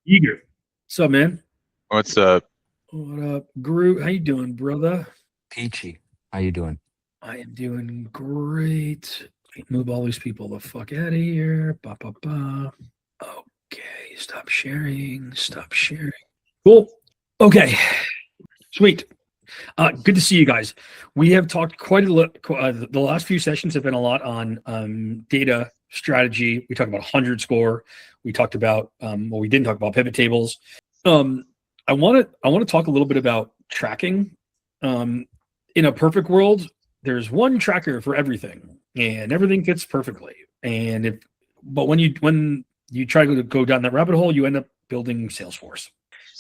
Eager. What's up, man? What's up? What up, Groot? How you doing, brother? Peachy, how you doing? I am doing great. Move all these people the fuck out of here. Ba ba ba. Okay, stop sharing. Stop sharing. Cool. Okay, sweet. Good to see you guys. We have talked quite a lot. The last few sessions have been a lot on data strategy. We talked about 100 score. We talked about we didn't talk about pivot tables. Um, I want to talk a little bit about tracking. In a perfect world, there's one tracker for everything, and everything fits perfectly. But when you try to go down that rabbit hole, you end up building Salesforce,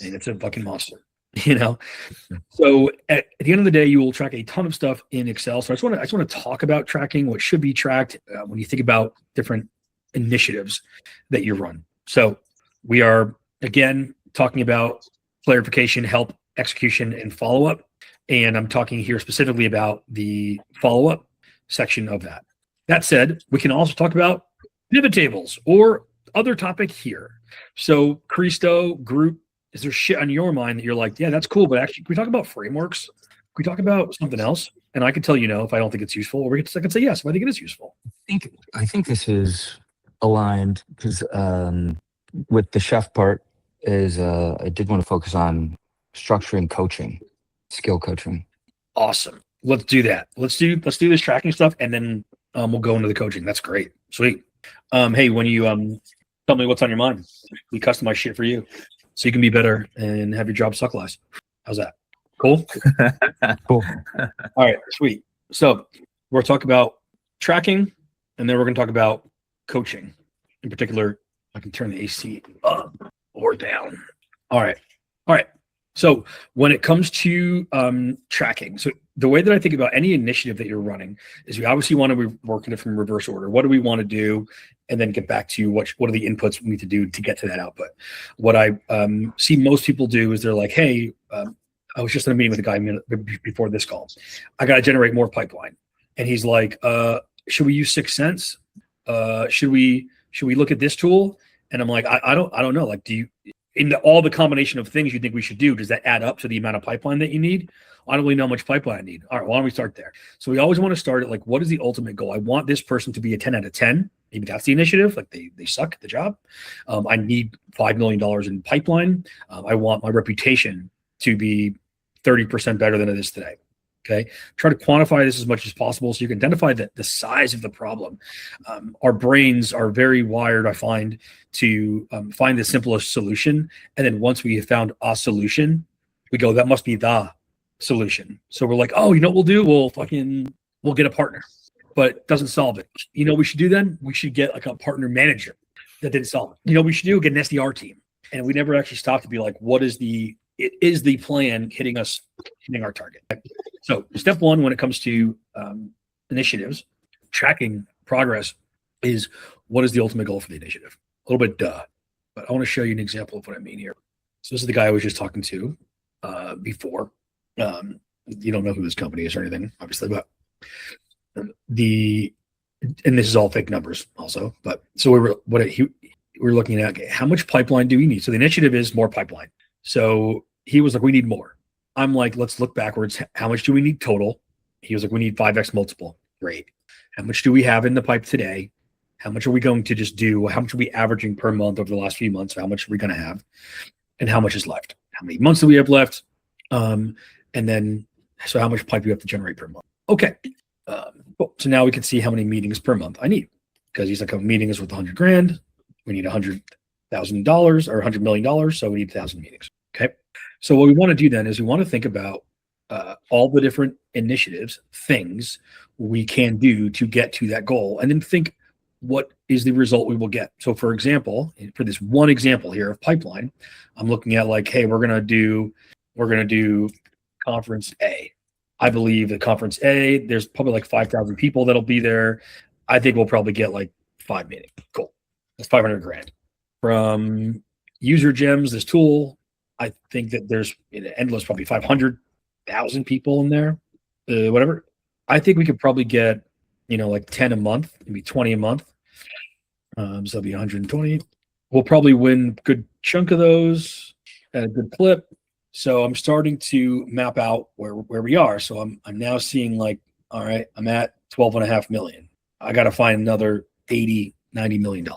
and it's a fucking monster. You know, so at the end of the day, you will track a ton of stuff in Excel. So I just want to talk about tracking, what should be tracked when you think about different initiatives that you run. So we are again talking about clarification, help, execution, and follow up. And I'm talking here specifically about the follow up section of that. That said, we can also talk about pivot tables or other topic here. So Christo, group. Is there shit on your mind that you're like, yeah, that's cool, but actually, can we talk about frameworks? Can we talk about something else? And I can tell you no if I don't think it's useful, or I can say yes if I think it is useful. I think this is aligned because with the chef part is I did want to focus on structuring coaching, skill coaching. Awesome. Let's do that. Let's do this tracking stuff, and then we'll go into the coaching. That's great. Sweet. Hey, when you tell me what's on your mind, we customize shit for you, so you can be better and have your job suck less. How's that? Cool? Cool. All right, sweet. So we're talking about tracking, and then we're going to talk about coaching. In particular, I can turn the AC up or down. All right. So when it comes to tracking, so the way that I think about any initiative that you're running is we obviously want to work in it from reverse order. What do we want to do? And then get back to what are the inputs we need to do to get to that output. What I see most people do is they're like, hey, I was just in a meeting with a guy before this call. I got to generate more pipeline. And he's like, should we use 6 Sense? Should we look at this tool? And I'm like, I don't know. Like, do you, in all the combination of things you think we should do, does that add up to the amount of pipeline that you need? I don't really know how much pipeline I need. All right, why don't we start there? So we always want to start at like, what is the ultimate goal? I want this person to be a 10 out of 10. Maybe that's the initiative. Like they suck at the job. I need $5 million in pipeline. I want my reputation to be 30% better than it is today. Okay. Try to quantify this as much as possible so you can identify the size of the problem. Our brains are very wired, I find, to find the simplest solution. And then once we have found a solution, we go, that must be the solution. So we're like, oh, you know what we'll do? We'll get a partner, but it doesn't solve it. You know what we should do then? We should get like a partner manager that didn't solve it. You know what we should do? Get an SDR team. And we never actually stop to be like, it is the plan hitting our target. So step one, when it comes to initiatives, tracking progress is what is the ultimate goal for the initiative? A little bit but I want to show you an example of what I mean here. So this is the guy I was just talking to before. You don't know who this company is or anything, obviously, but and this is all fake numbers also. But so we're looking at, okay, how much pipeline do we need? So the initiative is more pipeline. So he was like, we need more. I'm like, let's look backwards. How much do we need total? He was like, we need 5x multiple. Great. How much do we have in the pipe today? How much are we going to just do? How much are we averaging per month over the last few months? How much are we going to have? And how much is left? How many months do we have left? And then, so how much pipe do we have to generate per month? Okay. Cool. So now we can see how many meetings per month I need, because he's like, a meeting is worth $100,000. We need $100,000 or $100 million. So we need 1,000 meetings. Okay. So what we want to do then is we want to think about all the different initiatives, things we can do to get to that goal, and then think what is the result we will get. So for example, for this one example here of pipeline, I'm looking at like, hey, we're going to do conference A. I believe at conference A, there's probably like 5,000 people that'll be there. I think we'll probably get like 5 meetings. Cool. That's $500,000 from user gems. This tool, I think that there's endless, probably 500,000 people in there, whatever. I think we could probably get, like 10 a month, maybe 20 a month. So it'll be 120. we'll probably win a good chunk of those at a good clip. So I'm starting to map out where we are. So I'm now seeing like, all right, I'm at 12.5 million. I got to find another 80, $90 million.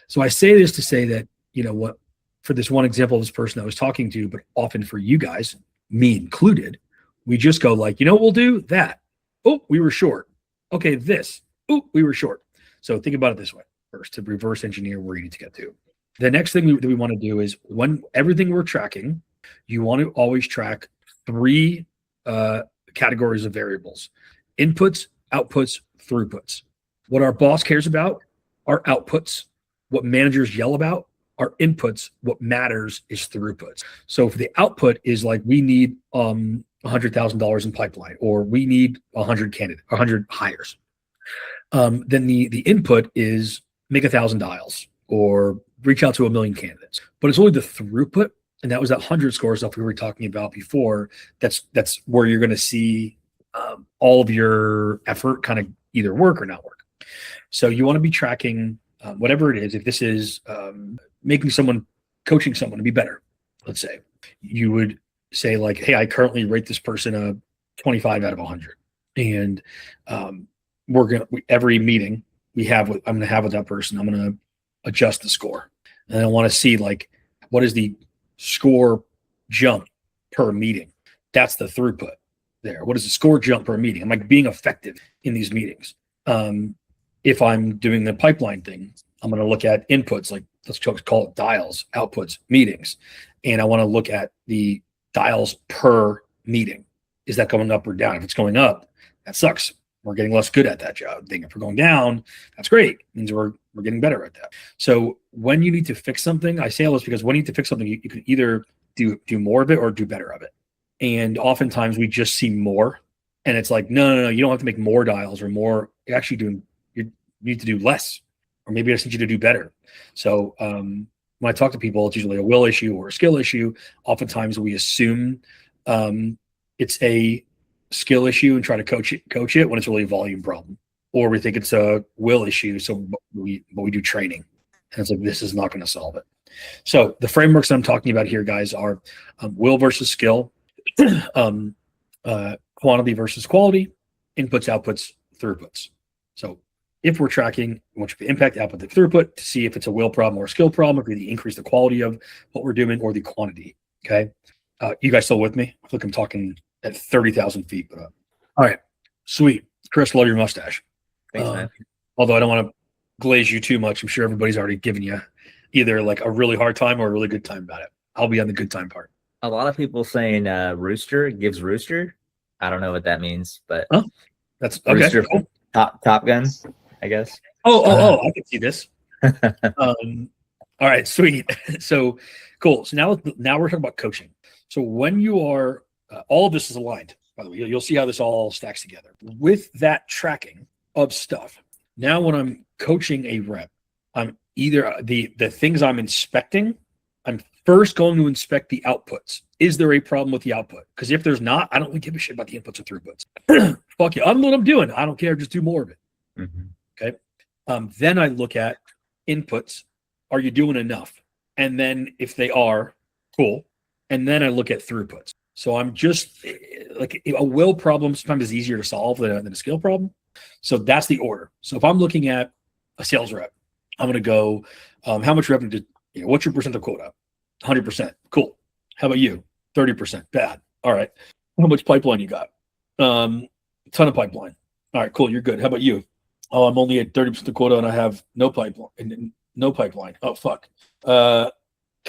So I say this to say that, what, for this one example of this person I was talking to, but often for you guys, me included, we just go like, what we'll do? That. Oh, we were short. Okay, this. Oh, we were short. So think about it this way first, to reverse engineer where you need to get to. The next thing that we want to do is, when everything we're tracking, you want to always track 3 categories of variables: inputs, outputs, throughputs. What our boss cares about are outputs. What managers yell about are inputs. What matters is throughputs. So for the output is like, we need $100,000 in pipeline, or we need 100 candidates, 100 hires. Then the input is make 1,000 dials or reach out to 1 million candidates. But it's only the throughput, and that was that 100 score stuff we were talking about before. That's where you're going to see all of your effort kind of either work or not work. So you want to be tracking whatever it is. If this is coaching someone to be better, let's say, you would say like, hey, I currently rate this person a 25 out of 100. And every meeting I'm going to have with that person, I'm going to adjust the score. And I want to see like, what is the score jump per meeting? That's the throughput there. What is the score jump per meeting? Am I being effective in these meetings? If I'm doing the pipeline thing, I'm going to look at inputs, like let's call it dials, outputs, meetings. And I want to look at the dials per meeting. Is that going up or down? If it's going up, that sucks. We're getting less good at that job thing. If we're going down, that's great. It means we're getting better at that. So when you need to fix something, I say all this because when you need to fix something, you can either do more of it or do better of it. And oftentimes we just see more, and it's like, no, you don't have to make more dials or more. You're actually you need to do less, or maybe I just need you to do better. So when I talk to people, it's usually a will issue or a skill issue. Oftentimes we assume it's a skill issue and try to coach it when it's really a volume problem, or we think it's a will issue. So we do training, and it's like, this is not going to solve it. So the frameworks I'm talking about here, guys, are will versus skill, quantity versus quality, inputs, outputs, throughputs. So if we're tracking, we want you to impact, output, the throughput to see if it's a will problem or a skill problem, if we increase the quality of what we're doing or the quantity. Okay. You guys still with me? I feel like I'm talking at 30,000 feet. But, all right. Sweet. Chris, love your mustache. Thanks, man. Although I don't want to glaze you too much. I'm sure everybody's already given you either like a really hard time or a really good time about it. I'll be on the good time part. A lot of people saying rooster gives rooster. I don't know what that means, but that's okay. Rooster, Cool. Top Gun, I guess. Oh, I can see this. All right, sweet. So cool. So now we're talking about coaching. So when you are, all of this is aligned, by the way, you'll see how this all stacks together with that tracking of stuff. Now, when I'm coaching a rep, I'm either the things I'm inspecting, I'm first going to inspect the outputs. Is there a problem with the output? Because if there's not, I don't really give a shit about the inputs or throughputs. Fuck you. I don't know what I'm doing. I don't care. Just do more of it. Mm-hmm. Okay. Then I look at inputs. Are you doing enough? And then if they are, cool. And then I look at throughputs. So I'm just like, a will problem sometimes is easier to solve than a skill problem. So that's the order. So if I'm looking at a sales rep, I'm going to go, how much revenue did, what's your percent of quota? 100%. Cool. How about you? 30%. Bad. All right. How much pipeline you got? Ton of pipeline. All right, cool. You're good. How about you? Oh, I'm only at 30% of quota and I have no pipeline. No pipeline. Oh, fuck. Can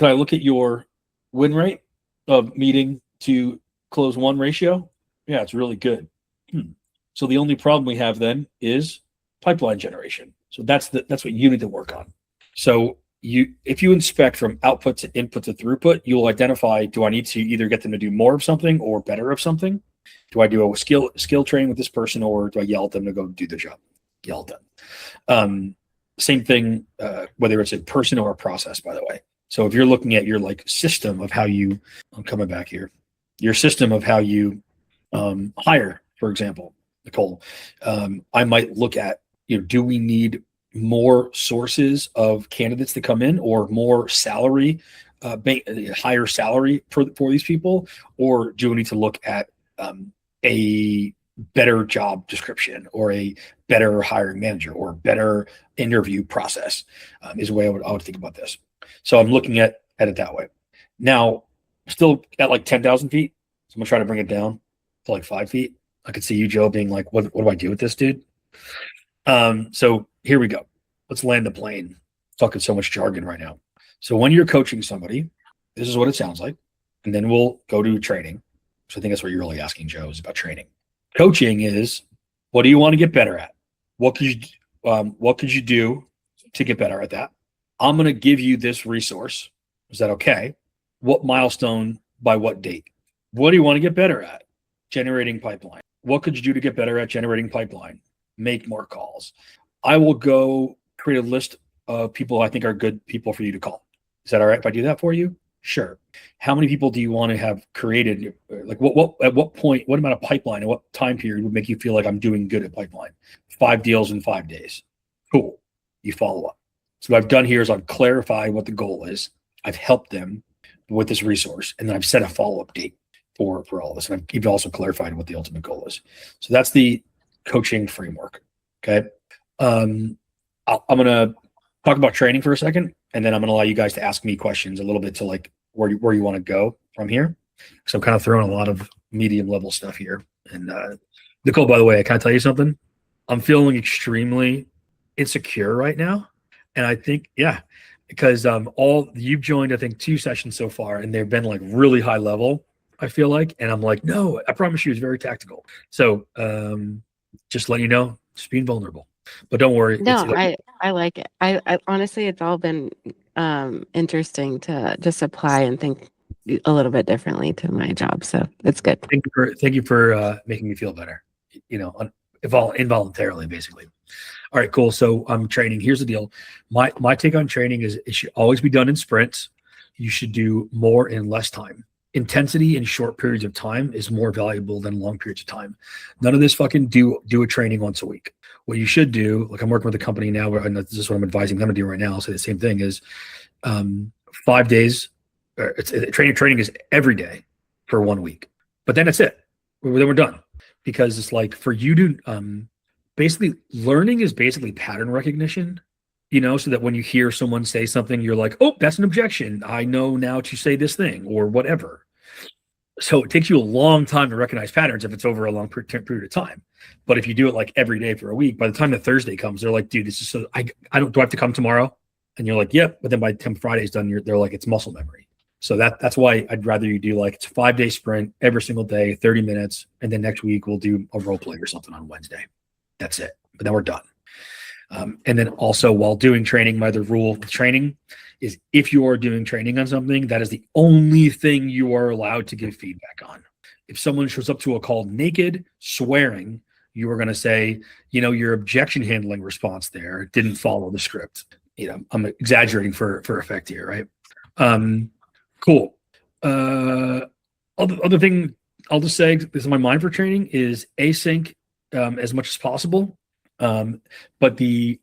I look at your win rate of meeting to close one ratio? Yeah, it's really good. So the only problem we have then is pipeline generation. So that's what you need to work on. So if you inspect from output to input to throughput, you'll identify, do I need to either get them to do more of something or better of something? Do I do a skill training with this person, or do I yell at them to go do the job? Yell at them. Same thing, whether it's a person or a process, by the way. So if you're looking at your system of how you, I'm coming back here, your system of how you hire, for example, Nicole, I might look at, do we need more sources of candidates to come in, or more salary, higher salary for these people, or do we need to look at a better job description, or a better hiring manager, or better interview process? Is the way I would think about this. So I'm looking at it that way. Now, still at like 10,000 feet. So I'm gonna try to bring it down to like 5 feet. I could see you, Joe, being like, what do I do with this, dude? So here we go. Let's land the plane. Talking so much jargon right now. So when you're coaching somebody, this is what it sounds like. And then we'll go to training. So I think that's what you're really asking, Joe, is about training. Coaching is, what do you want to get better at? What could you do to get better at that? I'm going to give you this resource. Is that okay? What milestone by what date? What do you want to get better at? Generating pipeline. What could you do to get better at generating pipeline? Make more calls. I will go create a list of people I think are good people for you to call. Is that all right if I do that for you? Sure. How many people do you want to have created? Like at what point, what amount of pipeline and what time period would make you feel like I'm doing good at pipeline? 5 deals in 5 days. Cool. You follow up. So what I've done here is I've clarified what the goal is. I've helped them with this resource, and then I've set a follow-up date for all this. And I've also clarified what the ultimate goal is. So that's the coaching framework. Okay. I'm going to talk about training for a second, and then I'm going to allow you guys to ask me questions a little bit to like where you want to go from here. So I'm kind of throwing a lot of medium level stuff here. And Nicole, by the way, I can tell you something. I'm feeling extremely insecure right now. And I think, because you've joined, I think 2 sessions so far, and they've been like really high level, I feel like. And I'm like, no, I promise you it's very tactical. So just letting you know, just being vulnerable. But don't worry. No, I like it. I honestly, it's all been interesting to just apply and think a little bit differently to my job. So it's good. Thank you for making me feel better, involuntarily, basically. All right, cool. So I'm training. Here's the deal. My take on training is it should always be done in sprints. You should do more in less time. Intensity in short periods of time is more valuable than long periods of time. None of this fucking do a training once a week. What you should do, like I'm working with a company now where this is what I'm advising them to do right now. I'll say the same thing is 5 days. Training is every day for 1 week, but then that's it. Then we're done, because it's like for you to basically learning is basically pattern recognition, so that when you hear someone say something, you're like, oh, that's an objection. I know now to say this thing or whatever. So it takes you a long time to recognize patterns if it's over a long period of time. But if you do it like every day for a week, by the time the Thursday comes, they're like, dude, this is so, do I have to come tomorrow? And you're like, yep. But then by the time Friday's done, they're like, it's muscle memory. So that's why I'd rather you do like, it's a 5-day sprint every single day, 30 minutes. And then next week we'll do a role play or something on Wednesday. That's it. But then we're done. And then also while doing training, my other rule with training is if you are doing training on something, that is the only thing you are allowed to give feedback on. If someone shows up to a call naked, swearing, you are going to say, your objection handling response there didn't follow the script. I'm exaggerating for effect here, right? Cool. Other thing I'll just say, this is my mind for training, is async as much as possible. But the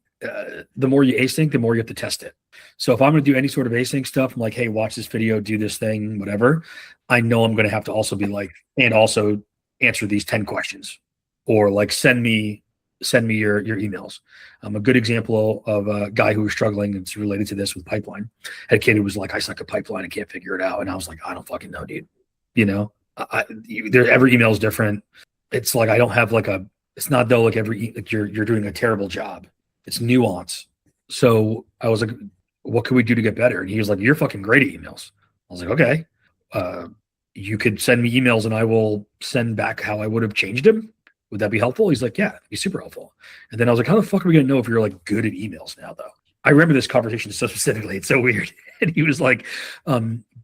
more you async, the more you have to test it. So if I'm going to do any sort of async stuff, I'm like, hey, watch this video, do this thing, whatever. I know I'm going to have to also be like, and also answer these 10 questions, or like send me your emails. A good example of a guy who was struggling, it's related to this with pipeline. Had a kid who was like, I suck at pipeline, I can't figure it out. And I was like, I don't fucking know, dude. Every email is different. It's like, I don't have like it's not though like you're doing a terrible job. It's nuance. So I was like, what can we do to get better? And he was like, you're fucking great at emails. I was like, okay. You could send me emails and I will send back how I would have changed them. Would that be helpful? He's like, yeah, it'd be super helpful. And then I was like, how the fuck are we going to know if you're like good at emails now though? I remember this conversation so specifically. It's so weird. And he was like,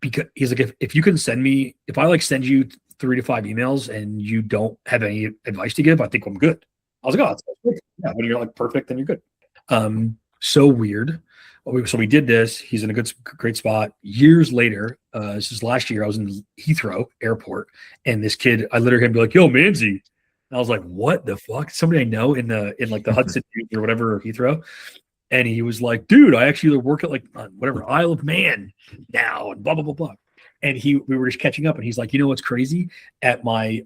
because he's like, if you can send me, if I like send you 3 to 5 emails and you don't have any advice to give, I think I'm good. I was like, oh, that's good. Yeah, when you're like perfect, then you're good. So weird. So we did this. He's in a great spot. Years later, this is last year, I was in Heathrow Airport, and this kid, I literally had to be like, yo, Manzi. And I was like, what the fuck? Somebody I know in like the Hudson or whatever, or Heathrow. And he was like, dude, I actually work at like whatever Isle of Man now and blah, blah, blah, blah. And we were just catching up, and he's like, you know what's crazy? At my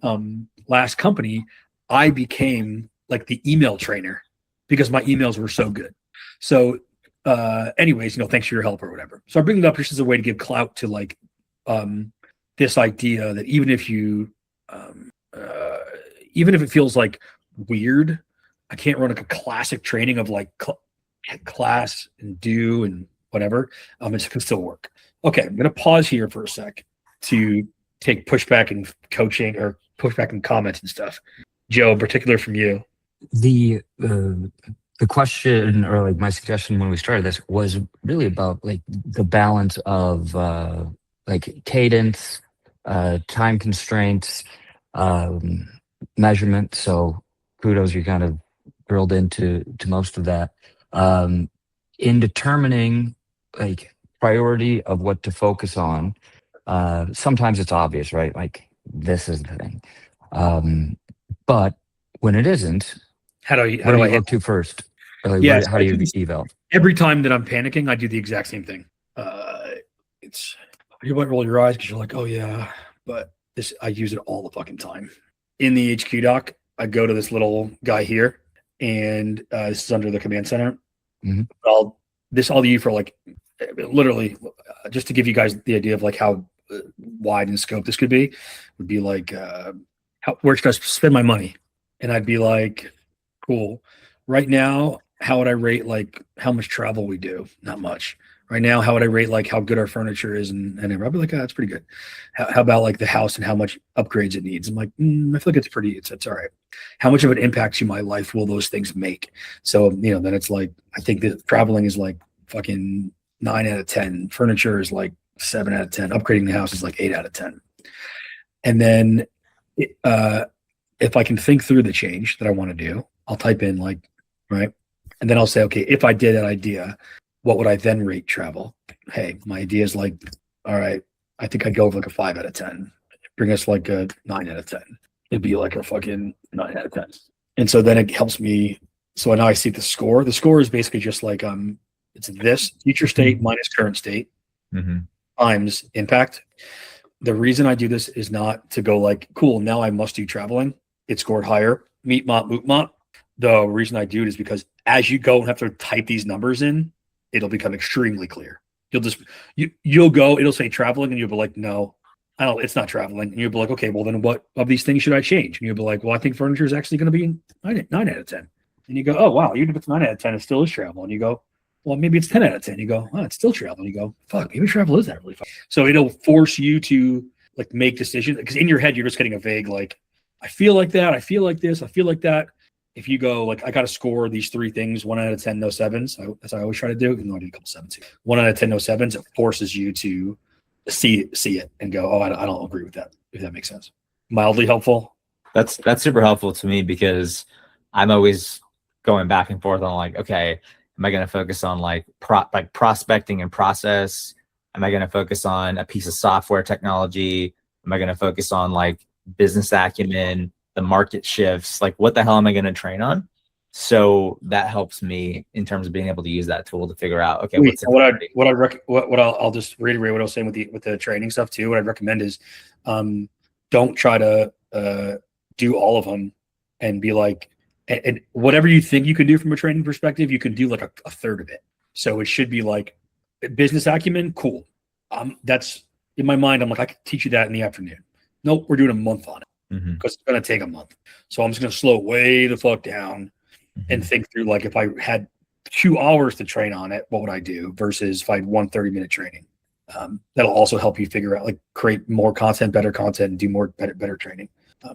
last company, I became like the email trainer because my emails were so good. So anyways, thanks for your help or whatever. So I bring it up just as a way to give clout to like this idea that even if it feels like weird, I can't run like a classic training of like class and do and whatever. It can still work. Okay, I'm going to pause here for a sec to take pushback and coaching or pushback and comments and stuff. Joe, in particular from you. The question, or like my suggestion when we started this, was really about like the balance of like cadence, time constraints, measurement. So kudos, you kind of drilled into most of that. In determining like priority of what to focus on, sometimes it's obvious, right? Like this is the thing. But when it isn't, How do what do you look to first? Or like, Yes, how do you eval? every time that I'm panicking, I do the exact same thing. You might roll your eyes because you're like, oh yeah, but I use it all the fucking time. In the HQ doc, I go to this little guy here, and this is under the command center. Mm-hmm. I'll do for like literally just to give you guys the idea of like how wide in scope this could be. Would be like where should I spend my money? And I'd be like, cool. Right now, how would I rate like how much travel we do? Not much. Right now, how would I rate like how good our furniture is? And I'd be like, that's pretty good. How about like the house and how much upgrades it needs? I'm like, I feel like it's all right. How much of an impact to my life will those things make? So, then it's like, I think that traveling is like fucking 9 out of 10. Furniture is like 7 out of 10. Upgrading the house is like 8 out of 10. And then if I can think through the change that I want to do, I'll type in like, right. And then I'll say, okay, if I did that idea, what would I then rate travel? Hey, my idea is like, all right, I think I'd go with like a 5 out of 10. Bring us like a 9 out of 10. It'd be like a fucking 9 out of 10. And so then it helps me. So now I see the score. The score is basically just like, it's this future state minus current state times impact. The reason I do this is not to go like, cool, now I must do traveling. It scored higher. Meet mop, moot mop. The reason I do it is because as you go and have to type these numbers in, it'll become extremely clear. You'll go, it'll say traveling, and you'll be like, no, it's not traveling. And you'll be like, okay, well then what of these things should I change? And you'll be like, well, I think furniture is actually going to be 9 out of 10. And you go, oh wow, even if it's 9 out of 10, it still is travel. And you go, well, maybe it's 10 out of 10. You go, oh, it's still travel. And you go, fuck, maybe travel is that really fun. So it'll force you to like make decisions, because in your head you're just getting a vague like, I feel like that, I feel like this, I feel like that. If you go like, I got to score these 3 things, 1 out of 10, no 7s. That's what I always try to do. Even though I did a couple 7s too. 1 out of 10, no 7s. It forces you to see it and go, oh, I don't agree with that. If that makes sense. Mildly helpful. That's super helpful to me, because I'm always going back and forth on like, okay, am I going to focus on like prospecting and process? Am I going to focus on a piece of software technology? Am I going to focus on like business acumen, the market shifts? Like, what the hell am I going to train on? So that helps me in terms of being able to use that tool to figure out, okay, I'll just reiterate what I was saying with the training stuff too. What I'd recommend is, don't try to do all of them and be like, and whatever you think you can do from a training perspective, you can do like a third of it. So it should be like business acumen, cool. That's in my mind. I'm like, I could teach you that in the afternoon. Nope, we're doing a month on it because it's going to take a month. So I'm just going to slow way the fuck down and think through, like, if I had 2 hours to train on it, what would I do versus if I had 1 30-minute training? That'll also help you figure out, like, create more content, better content, and do more better training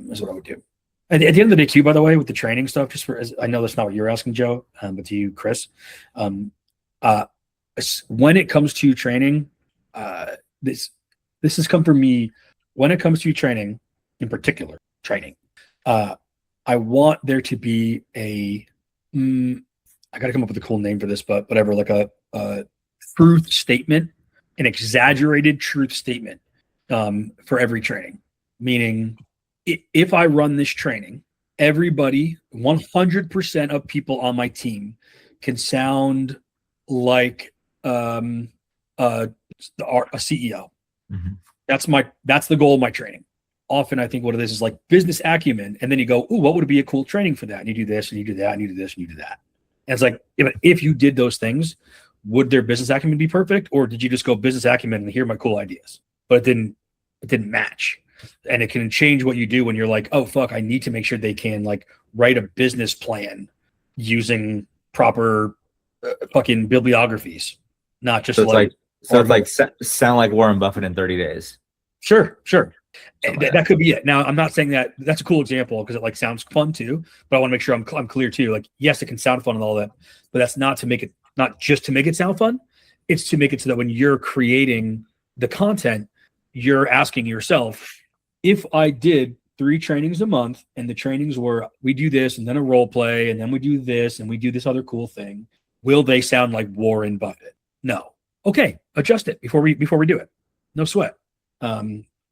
is what I would do. And at the end of the day, too, by the way, with the training stuff, I know that's not what you're asking, Joe, but to you, Chris, when it comes to training, this has come from me. When it comes to training, in particular, I want there to be I got to come up with a cool name for this, but whatever, like a truth statement, an exaggerated truth statement for every training. Meaning, if I run this training, everybody, 100% of people on my team can sound like a CEO. Mhm. That's the goal of my training. Often I think what it is like business acumen, and then you go, "Ooh, what would be a cool training for that?" And you do this, and you do that, and you do this, and you do that. And it's like if you did those things, would their business acumen be perfect, or did you just go business acumen and here are my cool ideas? But it didn't match, and it can change what you do when you're like, "Oh fuck, I need to make sure they can like write a business plan using proper fucking bibliographies, not just So it's like articles." sound like Warren Buffett in 30 days. Sure. Something like That could be it. Now, I'm not saying that that's a cool example because it like sounds fun too, but I want to make sure I'm clear too. Like, yes, it can sound fun and all that, but that's not just to make it sound fun. It's to make it so that when you're creating the content, you're asking yourself, if I did 3 trainings a month and the trainings were, we do this and then a role play and then we do this and we do this other cool thing, will they sound like Warren Buffett? No. Okay. Adjust it before we do it. No sweat.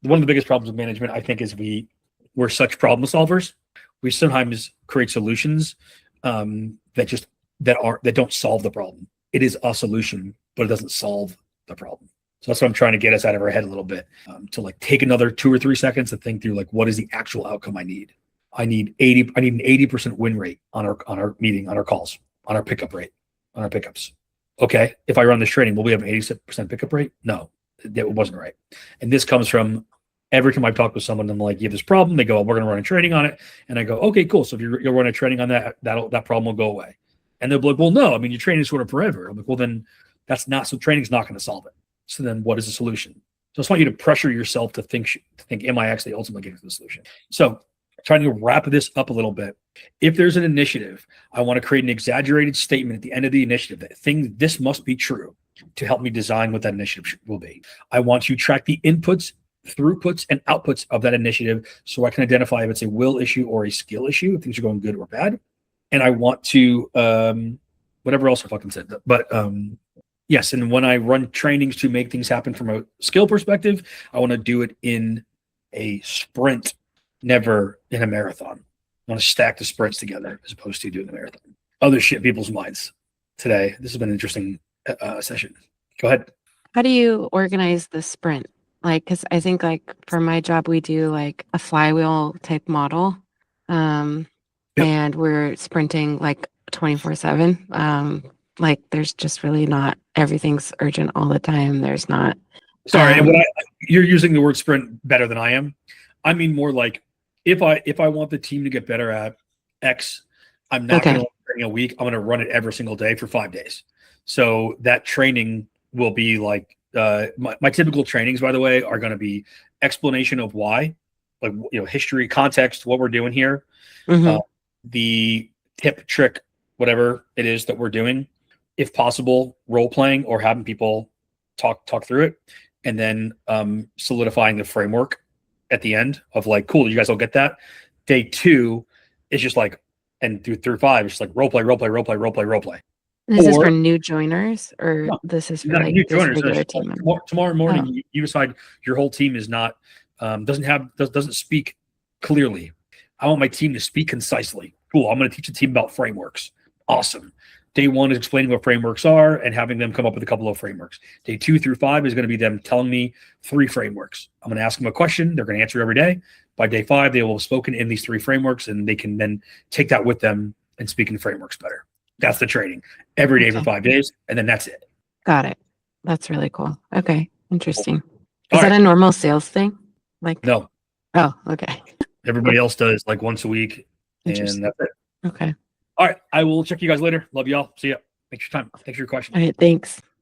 One of the biggest problems with management, I think, is we're such problem solvers. We sometimes create solutions that don't solve the problem. It is a solution, but it doesn't solve the problem. So that's what I'm trying to get us out of our head a little bit, to like take another 2 or 3 seconds to think through like what is the actual outcome I need. I need an 80% win rate on our meeting, on our calls, on our pickup rate, on our pickups. Okay, if I run this training, will we have an 80% pickup rate? No, that wasn't right. And this comes from every time I've talked with someone, I'm like, you have this problem. They go, we're going to run a training on it. And I go, okay, cool. So if you'll run a training on that, that problem will go away. And they'll be like, well, no, I mean, your training is sort of forever. I'm like, well, then training's not going to solve it. So then what is the solution? So I just want you to pressure yourself to think, am I actually ultimately getting to the solution? So trying to wrap this up a little bit. If there's an initiative, I want to create an exaggerated statement at the end of the initiative that this must be true to help me design what that initiative will be. I want you to track the inputs, throughputs, and outputs of that initiative so I can identify if it's a will issue or a skill issue, if things are going good or bad. And I want to, whatever else I fucking said, but yes. And when I run trainings to make things happen from a skill perspective, I want to do it in a sprint, never in a marathon. I want to stack the sprints together as opposed to doing the marathon. Other shit in people's minds today. This has been an interesting session. Go ahead. How do you organize the sprint? Like, because I think like for my job, we do like a flywheel type model. And we're sprinting like 24/7. Like there's just really not, everything's urgent all the time. There's not. Sorry, you're using the word sprint better than I am. I mean more like if I want the team to get better at X, I'm not going to run a week. I'm going to run it every single day for 5 days. So that training will be like my typical trainings, by the way, are going to be explanation of why, like history, context, what we're doing here, the tip, trick, whatever it is that we're doing, if possible, role playing or having people talk through it, and then solidifying the framework at the end of like, cool, you guys all get that. Day 2 is just like, and through 5, it's just like role play. This is for new joiners, or this is for like new joiners. regular team members? Tomorrow morning, you decide your whole team is not doesn't speak clearly. I want my team to speak concisely. Cool. I'm going to teach the team about frameworks. Awesome. Day 1 is explaining what frameworks are and having them come up with a couple of frameworks. Day 2 through 5 is going to be them telling me 3 frameworks. I'm going to ask them a question. They're going to answer every day. By day 5, they will have spoken in these 3 frameworks, and they can then take that with them and speak in frameworks better. That's the training every day for 5 days, and then that's it. Got it. That's really cool. Okay, interesting. Is that a normal sales thing? Like no. Oh, okay. Everybody else does like once a week, and that's it. Okay. All right. I will check you guys later. Love y'all. See ya. Thanks for your time. Thanks for your question. All right. Thanks.